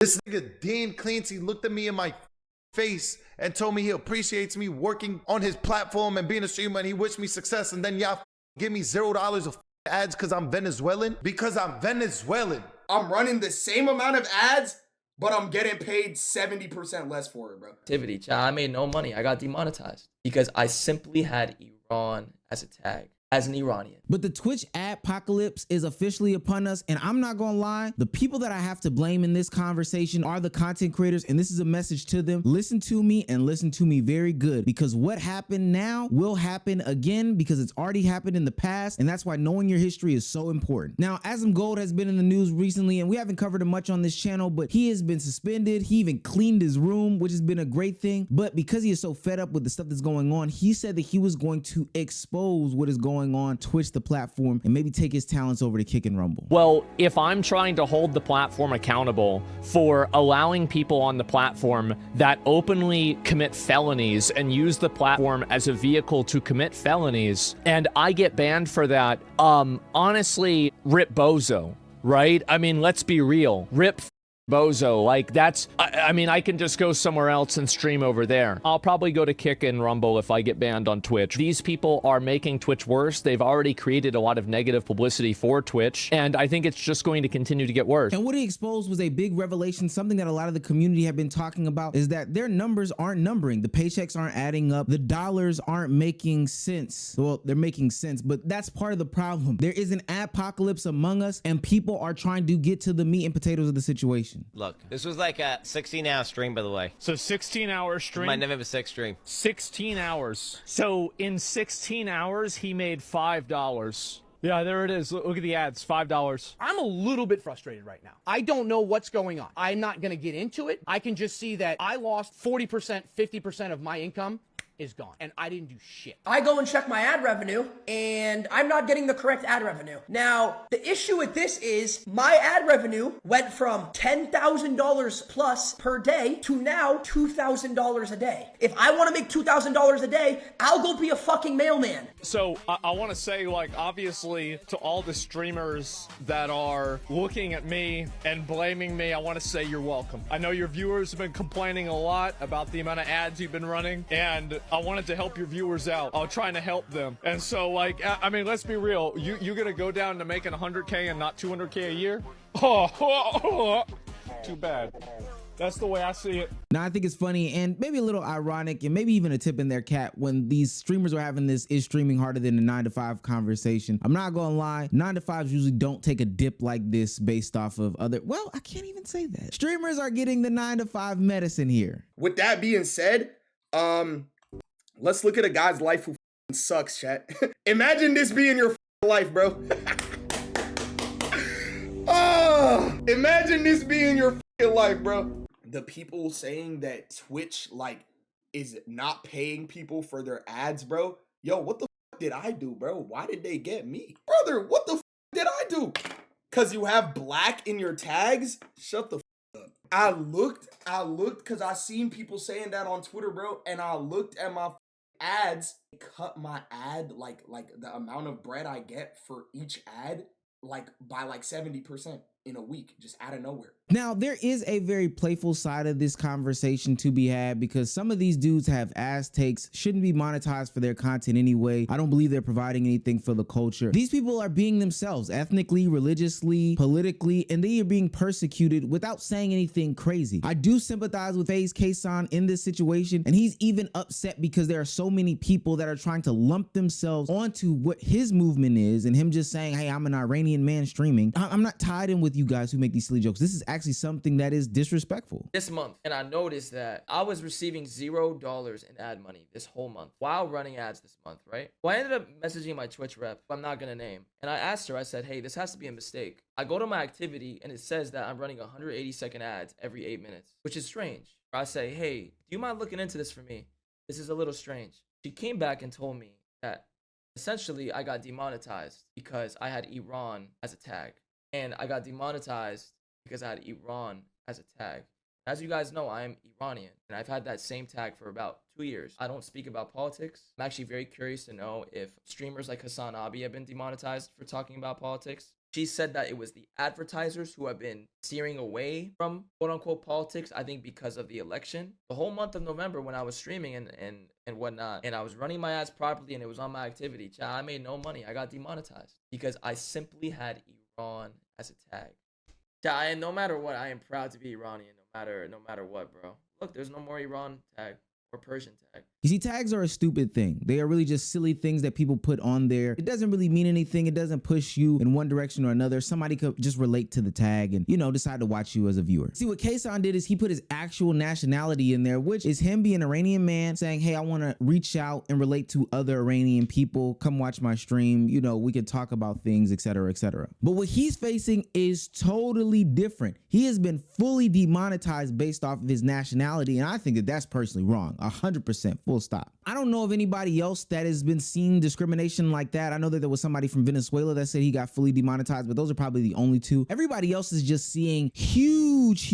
This nigga Dan Clancy looked at me in my face and told me he appreciates me working on his platform and being a streamer, and he wished me success, and then y'all give me $0 of ads because I'm Venezuelan? Because I'm Venezuelan. I'm running the same amount of ads, but I'm getting paid 70% less for it, bro. Activity, I made no money. I got demonetized because I simply had Iran as a tag. As an Iranian. But the Twitch adpocalypse is officially upon us, and I'm not gonna lie, the people that I have to blame in this conversation are the content creators, and this is a message to them. Listen to me and listen to me very good, because what happened now will happen again, because it's already happened in the past, and that's why knowing your history is so important. Now, Asmongold has been in the news recently, and we haven't covered him much on this channel, but he has been suspended. He even cleaned his room, which has been a great thing, but because he is so fed up with the stuff that's going on, he said that he was going to expose what is going on Twitch, the platform, and maybe take his talents over to Kick and Rumble. Well, if I'm trying to hold the platform accountable for allowing people on the platform that openly commit felonies and use the platform as a vehicle to commit felonies, and I get banned for that, honestly, rip bozo, right? I mean, let's be real. Rip bozo. Like, that's, I mean, I can just go somewhere else and stream over there. I'll probably go to Kick and Rumble if I get banned on Twitch. These people are making Twitch worse. They've already created a lot of negative publicity for Twitch, and I think it's just going to continue to get worse. And what he exposed was a big revelation. Something that a lot of the community have been talking about is that their numbers aren't numbering. The paychecks aren't adding up. The dollars aren't making sense. Well, they're making sense, but that's part of the problem. There is an apocalypse among us, and people are trying to get to the meat and potatoes of the situation. Look, this was like a 16-hour stream, by the way. So 16-hour stream? My never have a 6 stream. 16 hours. So in 16 hours, he made $5. Yeah, there it is. Look at the ads, $5. I'm a little bit frustrated right now. I don't know what's going on. I'm not going to get into it. I can just see that I lost 40%, 50% of my income is gone, and I didn't do shit. I go and check my ad revenue, and I'm not getting the correct ad revenue. Now, the issue with this is my ad revenue went from $10,000 plus per day to now $2,000 a day. If I want to make $2,000 a day, I'll go be a fucking mailman. So I want to say, like, obviously, to all the streamers that are looking at me and blaming me, I want to say you're welcome. I know your viewers have been complaining a lot about the amount of ads you've been running, and I wanted to help your viewers out. I'm trying to help them. And so, like, I mean, let's be real. You're gonna go down to making 100K and not 200K a year? Oh, too bad. That's the way I see it. Now, I think it's funny and maybe a little ironic and maybe even a tip in their cap when these streamers are having this is streaming harder than a 9-to-5 conversation. I'm not gonna lie, 9-to-5s usually don't take a dip like this based off of other, well, I can't even say that. Streamers are getting the 9-to-5 medicine here. With that being said, let's look at a guy's life who sucks, chat. Imagine this being your life, bro. Oh, imagine this being your life, bro. The people saying that Twitch, like, is not paying people for their ads, bro. Yo, what the did I do, bro? Why did they get me? Brother, what the did I do? Cause you have black in your tags? Shut the up. I looked because I seen people saying that on Twitter, bro, and I looked at my ads, cut my ad, like the amount of bread I get for each ad, like by like 70% in a week, just out of nowhere. Now, there is a very playful side of this conversation to be had because some of these dudes have ass takes, shouldn't be monetized for their content anyway. I don't believe they're providing anything for the culture. These people are being themselves, ethnically, religiously, politically, and they are being persecuted without saying anything crazy. I do sympathize with FaZe Kason in this situation, and he's even upset because there are so many people that are trying to lump themselves onto what his movement is, and him just saying, hey, I'm an Iranian man streaming. I'm not tied in with you guys who make these silly jokes. This is actually something that is disrespectful. This month, and I noticed that I was receiving $0 in ad money this whole month while running ads this month, right? Well, I ended up messaging my Twitch rep, who I'm not gonna name, and I asked her, I said, hey, this has to be a mistake. I go to my activity and it says that I'm running 180-second ads every 8 minutes, which is strange. I say, hey, do you mind looking into this for me? This is a little strange. She came back and told me that essentially I got demonetized because I had Iran as a tag, and I got demonetized because I had Iran as a tag. As you guys know, I am Iranian, and I've had that same tag for about 2 years. I don't speak about politics. I'm actually very curious to know if streamers like Hasan Abi have been demonetized for talking about politics. She said that it was the advertisers who have been steering away from quote unquote politics, I think because of the election. The whole month of November when I was streaming and whatnot, and I was running my ads properly and it was on my activity, child, I made no money. I got demonetized because I simply had Iran as a tag. Child, and no matter what, I am proud to be Iranian, no matter what, bro. Look, there's no more Iran tag or Persian tag. You see, tags are a stupid thing. They are really just silly things that people put on there. It doesn't really mean anything. It doesn't push you in one direction or another. Somebody could just relate to the tag and, you know, decide to watch you as a viewer. See, what Kason did is he put his actual nationality in there, which is him being an Iranian man saying, hey, I want to reach out and relate to other Iranian people. Come watch my stream. You know, we could talk about things, etc., etc. But what he's facing is totally different. He has been fully demonetized based off of his nationality. And I think that that's personally wrong. 100%. Full stop. I don't know of anybody else that has been seeing discrimination like that. I know that there was somebody from Venezuela that said he got fully demonetized, but those are probably the only two. Everybody else is just seeing huge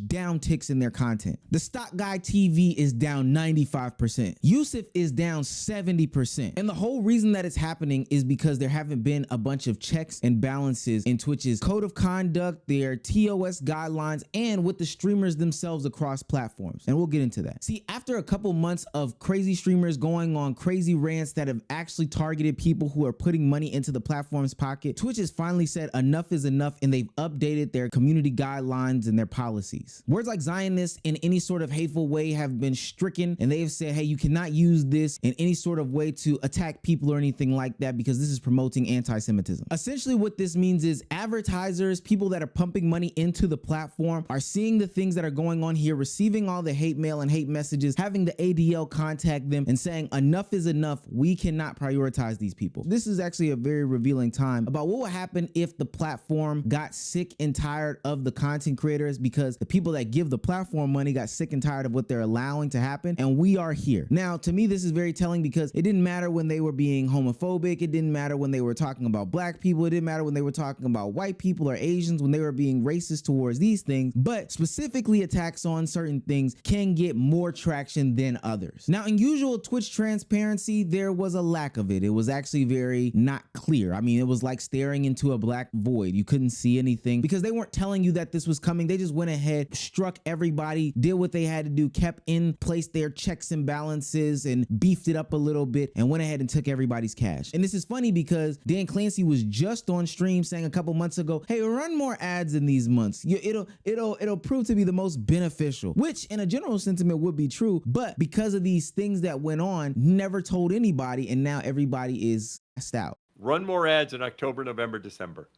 downticks in their content. The Stock Guy TV is down 95%. Yusuf is down 70%. And the whole reason that it's happening is because there haven't been a bunch of checks and balances in Twitch's code of conduct, their TOS guidelines, and with the streamers themselves across platforms. And we'll get into that. See, after a couple months of crazy streamers going on crazy rants that have actually targeted people who are putting money into the platform's pocket, Twitch has finally said enough is enough, and they've updated their community guidelines and their policies. Words like Zionist in any sort of hateful way have been stricken, and they have said, hey, you cannot use this in any sort of way to attack people or anything like that because this is promoting anti-Semitism. Essentially what this means is advertisers, people that are pumping money into the platform, are seeing the things that are going on here, receiving all the hate mail and hate messages, having the ADL contact them and saying enough is enough. We cannot prioritize these people. This is actually a very revealing time about what would happen if the platform got sick and tired of the content creators, because the people that give the platform money got sick and tired of what they're allowing to happen, and we are here. Now, to me, this is very telling because it didn't matter when they were being homophobic. It didn't matter when they were talking about black people. It didn't matter when they were talking about white people or Asians, when they were being racist towards these things, but specifically attacks on certain things can get more traction than others. Now, in usual Twitch transparency, there was a lack of it. It was actually very not clear. I mean, it was like staring into a black void. You couldn't see anything because they weren't telling you that this was coming. They just went ahead, struck everybody, did what they had to do, kept in place their checks and balances and beefed it up a little bit and went ahead and took everybody's cash. And this is funny because Dan Clancy was just on stream saying a couple months ago, hey, run more ads in these months. It'll prove to be the most beneficial, which in a general sentiment would be true, but because of these things that went on, never told anybody, and now everybody is stressed out. Run more ads in October, November, December.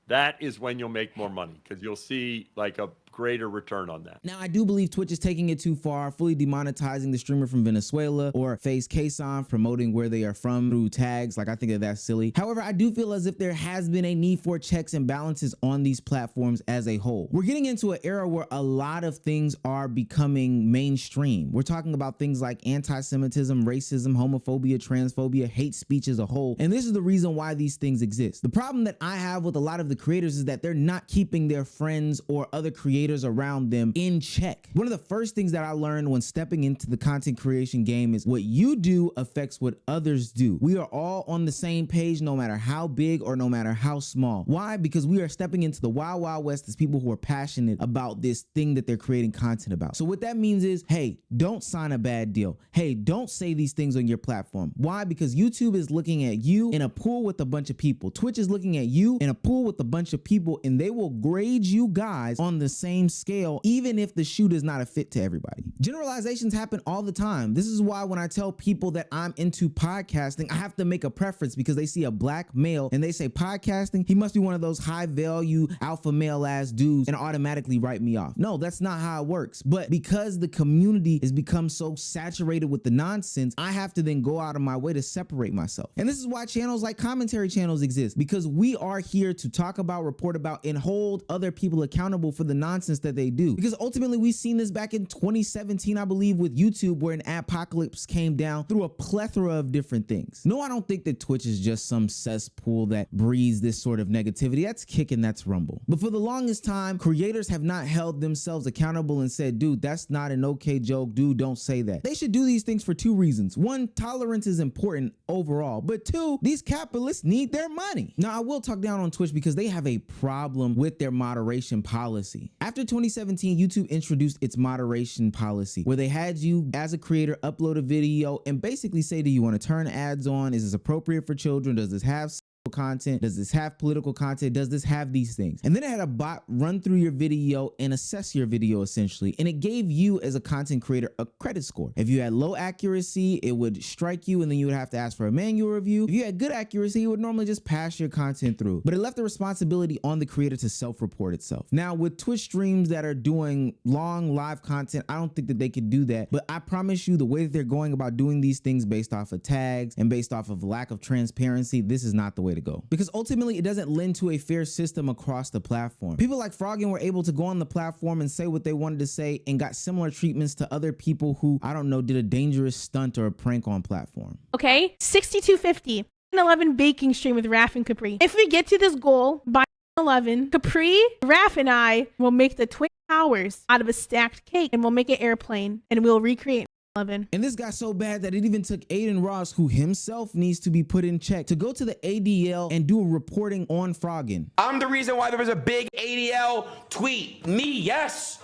That is when you'll make more money because you'll see like a greater return on that. Now, I do believe Twitch is taking it too far, fully demonetizing the streamer from Venezuela or FaZe Kason promoting where they are from through tags. Like, I think that that's silly. However, I do feel as if there has been a need for checks and balances on these platforms as a whole. We're getting into an era where a lot of things are becoming mainstream. We're talking about things like anti-Semitism, racism, homophobia, transphobia, hate speech as a whole. And this is the reason why these things exist. The problem that I have with a lot of the creators is that they're not keeping their friends or other creators around them in check. One of the first things that I learned when stepping into the content creation game is what you do affects what others do. We are all on the same page, no matter how big or no matter how small. Why? Because we are stepping into the wild, wild west as people who are passionate about this thing that they're creating content about. So what that means is, hey, don't sign a bad deal. Hey, don't say these things on your platform. Why? Because YouTube is looking at you in a pool with a bunch of people. Twitch is looking at you in a pool with a bunch of people, and they will grade you guys on the same scale, even if the shoe is not a fit to everybody. Generalizations happen all the time. This is why when I tell people that I'm into podcasting, I have to make a preference because they see a black male and they say podcasting, he must be one of those high value alpha male ass dudes, and automatically write me off. No, that's not how it works. But because the community has become so saturated with the nonsense, I have to then go out of my way to separate myself. And this is why channels like commentary channels exist, because we are here to talk about, report about, and hold other people accountable for the nonsense nonsense that they do. Because ultimately we've seen this back in 2017, I believe, with YouTube, where an adpocalypse came down through a plethora of different things. No, I don't think that Twitch is just some cesspool that breeds this sort of negativity. That's kicking, that's rumble. But for the longest time, creators have not held themselves accountable and said, dude, that's not an okay joke. Dude, don't say that. They should do these things for two reasons. One, tolerance is important overall, but two, these capitalists need their money. Now, I will talk down on Twitch because they have a problem with their moderation policy. After 2017, YouTube introduced its moderation policy, where they had you as a creator upload a video and basically say, do you want to turn ads on? Is this appropriate for children? Does this have content? Does this have political content? Does this have these things? And then it had a bot run through your video and assess your video essentially. And it gave you as a content creator a credit score. If you had low accuracy, it would strike you and then you would have to ask for a manual review. If you had good accuracy, it would normally just pass your content through. But it left the responsibility on the creator to self-report itself. Now with Twitch streams that are doing long live content, I don't think that they could do that. But I promise you, the way that they're going about doing these things based off of tags and based off of lack of transparency, this is not the way to go, because ultimately it doesn't lend to a fair system across the platform. People like Froggen were able to go on the platform and say what they wanted to say and got similar treatments to other people who, I don't know, did a dangerous stunt or a prank on platform. Okay, 6250, 11 baking stream with Raph and Capri. If we get to this goal by 11, Capri, Raph, and I will make the twin towers out of a stacked cake, and we'll make an airplane, and we'll recreate 11. And this got so bad that it even took Aiden Ross, who himself needs to be put in check, to go to the ADL and do a reporting on Froggen. I'm the reason why there was a big ADL tweet. Me, yes.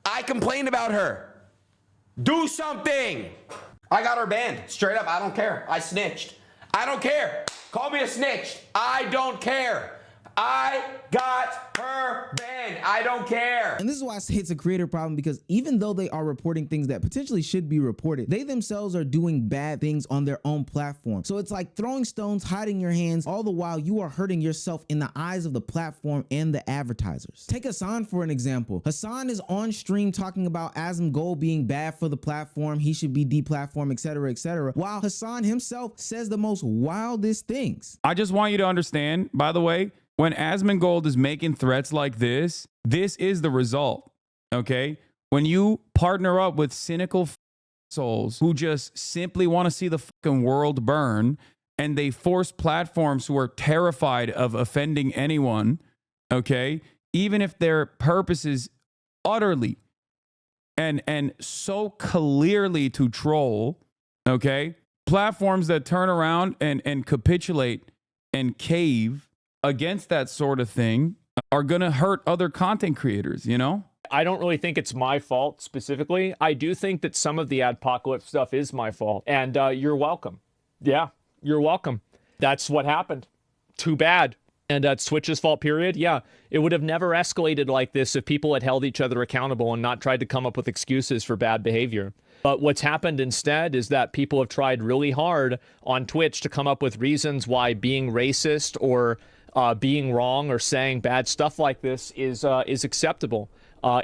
I complained about her. Do something. I got her banned. Straight up, I don't care. I snitched. I don't care. Call me a snitch. I don't care. I got her banned. I don't care. And this is why I say it's a creator problem, because even though they are reporting things that potentially should be reported, they themselves are doing bad things on their own platform. So it's like throwing stones, hiding your hands, all the while you are hurting yourself in the eyes of the platform and the advertisers. Take Hasan for an example. Hasan is on stream talking about Asmongold being bad for the platform, he should be deplatformed, etc., while Hasan himself says the most wildest things. I just want you to understand, by the way, when Asmongold is making threats like this is the result, okay? When you partner up with cynical souls who just simply want to see the fucking world burn, and they force platforms who are terrified of offending anyone, okay? Even if their purpose is utterly and so clearly to troll, okay? Platforms that turn around and capitulate and cave against that sort of thing are going to hurt other content creators, you know? I don't really think it's my fault specifically. I do think that some of the adpocalypse stuff is my fault. And you're welcome. Yeah, you're welcome. That's what happened. Too bad. And that's Twitch's fault, period. Yeah, it would have never escalated like this if people had held each other accountable and not tried to come up with excuses for bad behavior. But what's happened instead is that people have tried really hard on Twitch to come up with reasons why being racist or being wrong or saying bad stuff like this is acceptable.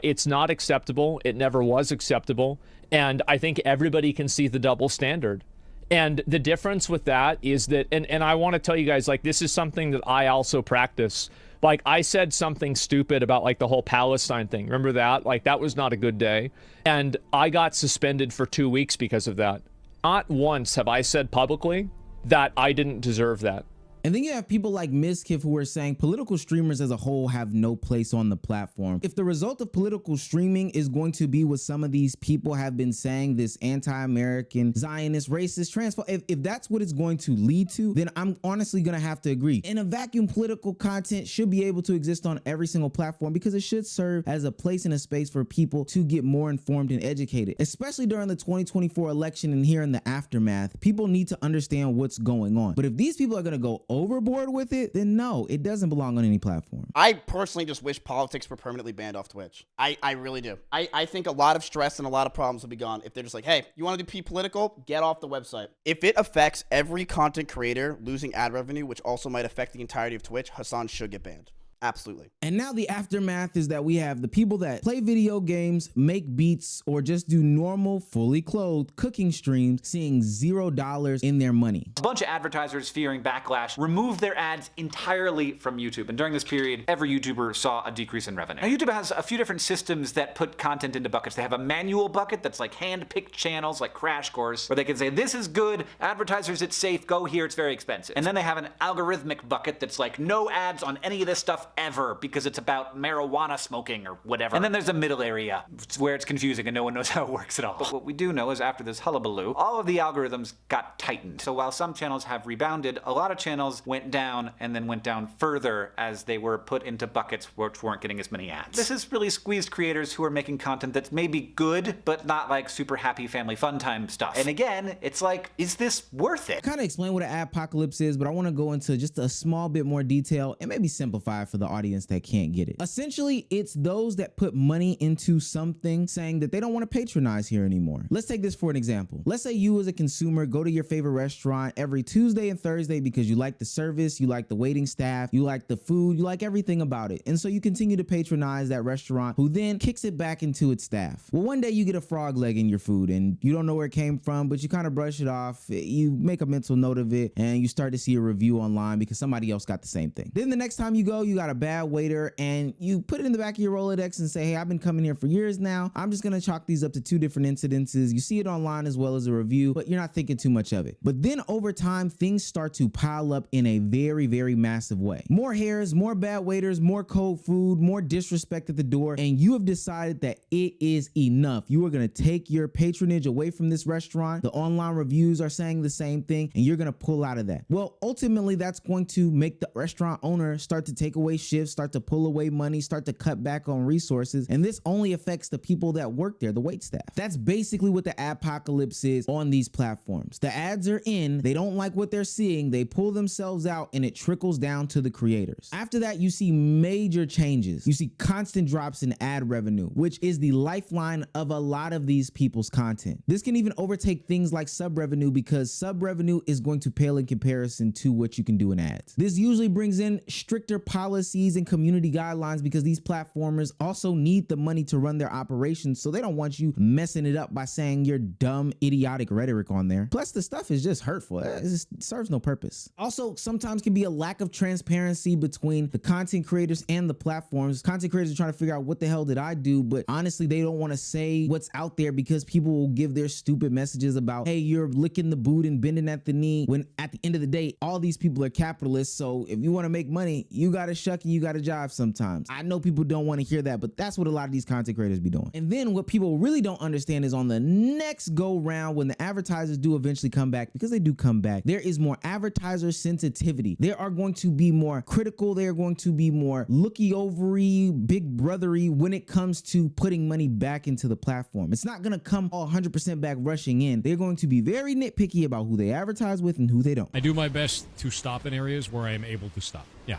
It's not acceptable. It never was acceptable. And I think everybody can see the double standard. And the difference with that is that, and I want to tell you guys, like, this is something that I also practice. Like, I said something stupid about, like, the whole Palestine thing. Remember that? Like, that was not a good day. And I got suspended for 2 weeks because of that. Not once have I said publicly that I didn't deserve that. And then you have people like Mizkif who are saying political streamers as a whole have no place on the platform. If the result of political streaming is going to be what some of these people have been saying, this anti-American, Zionist, racist, transphobic, if that's what it's going to lead to, then I'm honestly going to have to agree. In a vacuum, political content should be able to exist on every single platform because it should serve as a place and a space for people to get more informed and educated, especially during the 2024 election and here in the aftermath. People need to understand what's going on. But if these people are going to go overboard with it, then no, it doesn't belong on any platform. I personally just wish politics were permanently banned off Twitch. I really do. I think a lot of stress and a lot of problems will be gone if they're just like, hey, you want to be political? Get off the website. If it affects every content creator losing ad revenue, which also might affect the entirety of Twitch, Hasan should get banned. Absolutely. And now the aftermath is that we have the people that play video games, make beats, or just do normal, fully clothed cooking streams seeing $0 in their money. A bunch of advertisers fearing backlash removed their ads entirely from YouTube. And during this period, every YouTuber saw a decrease in revenue. Now, YouTube has a few different systems that put content into buckets. They have a manual bucket that's like hand-picked channels like Crash Course, where they can say, this is good, advertisers, it's safe, go here, it's very expensive. And then they have an algorithmic bucket that's like, no ads on any of this stuff ever because it's about marijuana smoking or whatever. And then there's a middle area where it's confusing and no one knows how it works at all. But what we do know is after this hullabaloo, all of the algorithms got tightened. So while some channels have rebounded, a lot of channels went down and then went down further as they were put into buckets which weren't getting as many ads. This has really squeezed creators who are making content that's maybe good, but not like super happy family fun time stuff. And again, it's like, is this worth it? Kind of explain what an adpocalypse is, but I want to go into just a small bit more detail and maybe simplify it for the audience that can't get it. Essentially, it's those that put money into something saying that they don't want to patronize here anymore. Let's take this for an example. Let's say you as a consumer go to your favorite restaurant every Tuesday and Thursday because you like the service, you like the waiting staff, you like the food, you like everything about it. And so you continue to patronize that restaurant, who then kicks it back into its staff. Well, one day you get a frog leg in your food and you don't know where it came from, but you kind of brush it off. You make a mental note of it and you start to see a review online because somebody else got the same thing. Then the next time you go, you got a bad waiter and you put it in the back of your Rolodex and say, hey, I've been coming here for years now. I'm just gonna chalk these up to 2 different incidences. You see it online as well as a review, but you're not thinking too much of it. But then over time, things start to pile up in a very, very massive way. More hairs, more bad waiters, more cold food, more disrespect at the door, and you have decided that it is enough. You are gonna take your patronage away from this restaurant. The online reviews are saying the same thing, and you're gonna pull out of that. Well, ultimately, that's going to make the restaurant owner start to take away shifts, start to pull away money, start to cut back on resources, and this only affects the people that work there, the wait staff. That's basically what the adpocalypse is on these platforms. The ads are in, they don't like what they're seeing, they pull themselves out, and it trickles down to the creators. After that, you see major changes. You see constant drops in ad revenue, which is the lifeline of a lot of these people's content. This can even overtake things like sub revenue because sub revenue is going to pale in comparison to what you can do in ads. This usually brings in stricter policies and community guidelines because these platformers also need the money to run their operations, so they don't want you messing it up by saying your dumb, idiotic rhetoric on there. Plus, the stuff is just hurtful. It just serves no purpose. Also, sometimes can be a lack of transparency between the content creators and the platforms. Content creators are trying to figure out what the hell did I do, but honestly, they don't want to say what's out there because people will give their stupid messages about, hey, you're licking the boot and bending at the knee, when at the end of the day, all these people are capitalists, so if you want to make money, you gotta shuck and you gotta jive sometimes. I know people don't want to hear that, but that's what a lot of these content creators be doing. And then what people really don't understand is on the next go round, when the advertisers do eventually come back, because they do come back, there is more advertiser sensitivity. They are going to be more critical. They are going to be more looky overy, big brothery when it comes to putting money back into the platform. It's not going to come all 100% back rushing in. They're going to be very nitpicky about who they advertise with and who they don't. I do my best to stop in areas where I am able to stop. Yeah.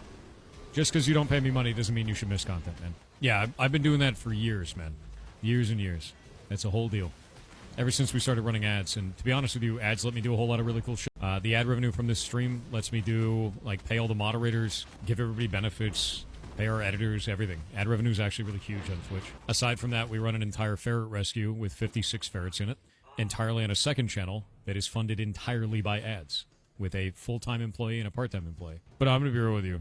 Just because you don't pay me money doesn't mean you should miss content, man. Yeah, I've been doing that for years, man. Years and years. That's a whole deal. Ever since we started running ads, and to be honest with you, ads let me do a whole lot of really cool shit. The ad revenue from this stream lets me do, like, pay all the moderators, give everybody benefits, pay our editors, everything. Ad revenue is actually really huge on Twitch. Aside from that, we run an entire ferret rescue with 56 ferrets in it, entirely on a second channel that is funded entirely by ads, with a full-time employee and a part-time employee. But I'm going to be real with you.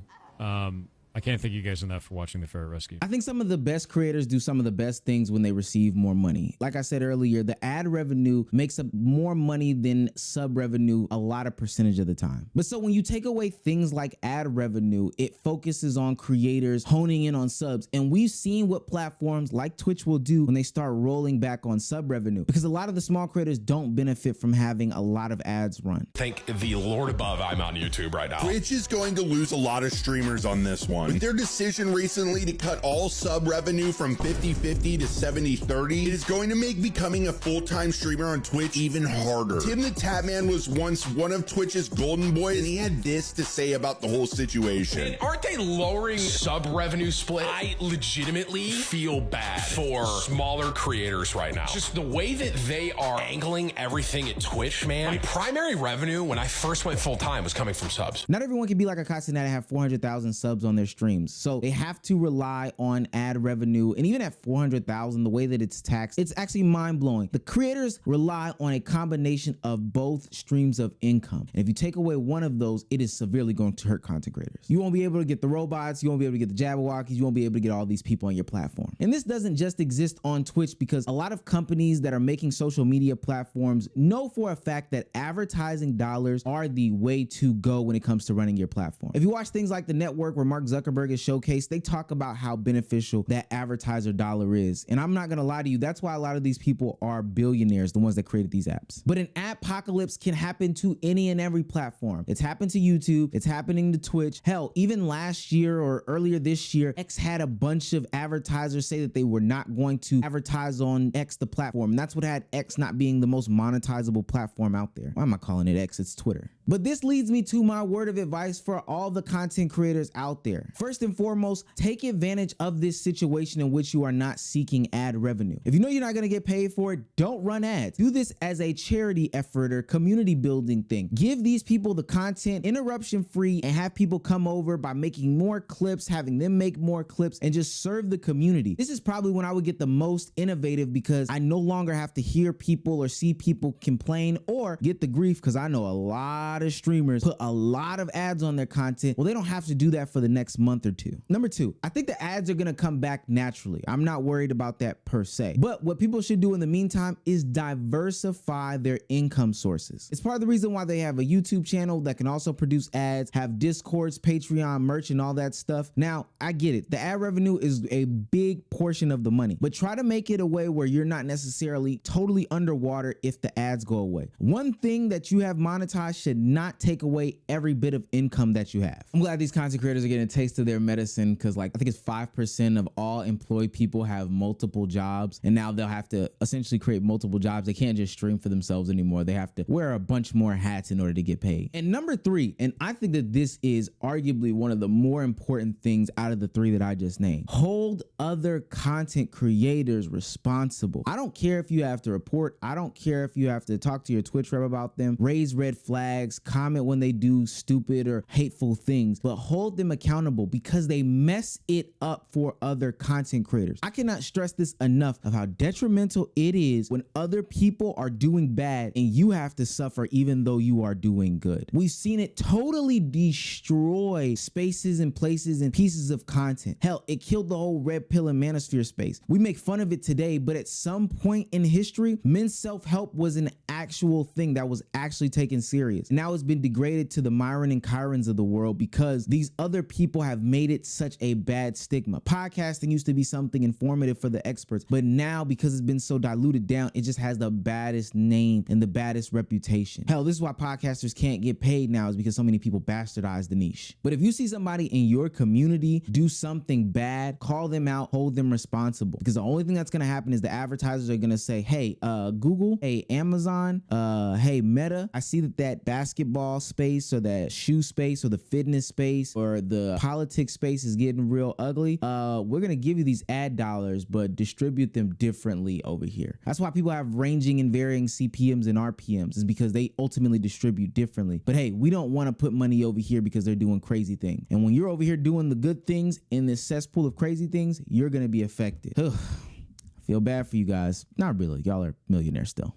I can't thank you guys enough for watching the Ferret Rescue. I think some of the best creators do some of the best things when they receive more money. Like I said earlier, the ad revenue makes up more money than sub revenue a lot of percentage of the time. But so when you take away things like ad revenue, it focuses on creators honing in on subs. And we've seen what platforms like Twitch will do when they start rolling back on sub revenue, because a lot of the small creators don't benefit from having a lot of ads run. Thank the Lord above I'm on YouTube right now. Twitch is going to lose a lot of streamers on this one. With their decision recently to cut all sub revenue from 50-50 to 70-30, it is going to make becoming a full-time streamer on Twitch even harder. Tim the Tatman was once one of Twitch's golden boys, and he had this to say about the whole situation. And aren't they lowering sub revenue split? I legitimately feel bad for smaller creators right now. Just the way that they are angling everything at Twitch, man. My primary revenue when I first went full-time was coming from subs. Not everyone can be like a Hasan and have 400,000 subs on their stream streams. So they have to rely on ad revenue. And even at 400,000, the way that it's taxed, it's actually mind blowing. The creators rely on a combination of both streams of income. And if you take away one of those, it is severely going to hurt content creators. You won't be able to get the robots. You won't be able to get the Jabberwockies. You won't be able to get all these people on your platform. And this doesn't just exist on Twitch, because a lot of companies that are making social media platforms know for a fact that advertising dollars are the way to go when it comes to running your platform. If you watch things like The Network, where Mark Zuckerberg is showcased, they talk about how beneficial that advertiser dollar is. And I'm not gonna lie to you, that's why a lot of these people are billionaires, the ones that created these apps. But an adpocalypse can happen to any and every platform. It's happened to YouTube, it's happening to Twitch. Hell, even last year or earlier this year, X had a bunch of advertisers say that they were not going to advertise on X, the platform. And that's what had X not being the most monetizable platform out there. Why am I calling it X? It's Twitter. But this leads me to my word of advice for all the content creators out there. First and foremost, take advantage of this situation in which you are not seeking ad revenue. If you know you're not gonna get paid for it, don't run ads. Do this as a charity effort or community building thing. Give these people the content interruption free and have people come over by making more clips, having them make more clips, and just serve the community. This is probably when I would get the most innovative, because I no longer have to hear people or see people complain or get the grief, because I know a lot of streamers put a lot of ads on their content. Well, they don't have to do that for the next month or two. Number two, I think the ads are gonna come back naturally. I'm not worried about that per se. But what people should do in the meantime is diversify their income sources. It's part of the reason why they have a YouTube channel that can also produce ads, have Discords, Patreon, merch, and all that stuff. Now, I get it. The ad revenue is a big portion of the money, but try to make it a way where you're not necessarily totally underwater if the ads go away. One thing that you have monetized should not take away every bit of income that you have. I'm glad these content creators are getting a taste of their medicine, because like I think it's 5% of all employed people have multiple jobs, and now they'll have to essentially create multiple jobs. They can't just stream for themselves anymore. They have to wear a bunch more hats in order to get paid. And number three, and I think that this is arguably one of the more important things out of the three that I just named, hold other content creators responsible. I don't care if you have to report. I don't care if you have to talk to your Twitch rep about them, raise red flags, comment when they do stupid or hateful things, but hold them accountable, because they mess it up for other content creators. I cannot stress this enough of how detrimental it is when other people are doing bad and you have to suffer even though you are doing good. We've seen it totally destroy spaces and places and pieces of content. Hell, it killed the whole red pill and manosphere space. We make fun of it today, but at some point in history, men's self-help was an actual thing that was actually taken serious. Now it's been degraded to the Myron and Kyrens of the world because these other people have made it such a bad stigma. Podcasting used to be something informative for the experts, but now because it's been so diluted down, it just has the baddest name and the baddest reputation. Hell, this is why podcasters can't get paid now, is because so many people bastardize the niche. But if you see somebody in your community do something bad, call them out, hold them responsible, because the only thing that's going to happen is the advertisers are going to say, hey, Google, hey, Amazon, hey, Meta, I see that basketball space or that shoe space or the fitness space or the politics space is getting real ugly. We're going to give you these ad dollars, but distribute them differently over here. That's why people have ranging and varying CPMs and RPMs, is because they ultimately distribute differently. But hey, we don't want to put money over here because they're doing crazy things. And when you're over here doing the good things in this cesspool of crazy things, you're going to be affected. I feel bad for you guys. Not really. Y'all are millionaires still.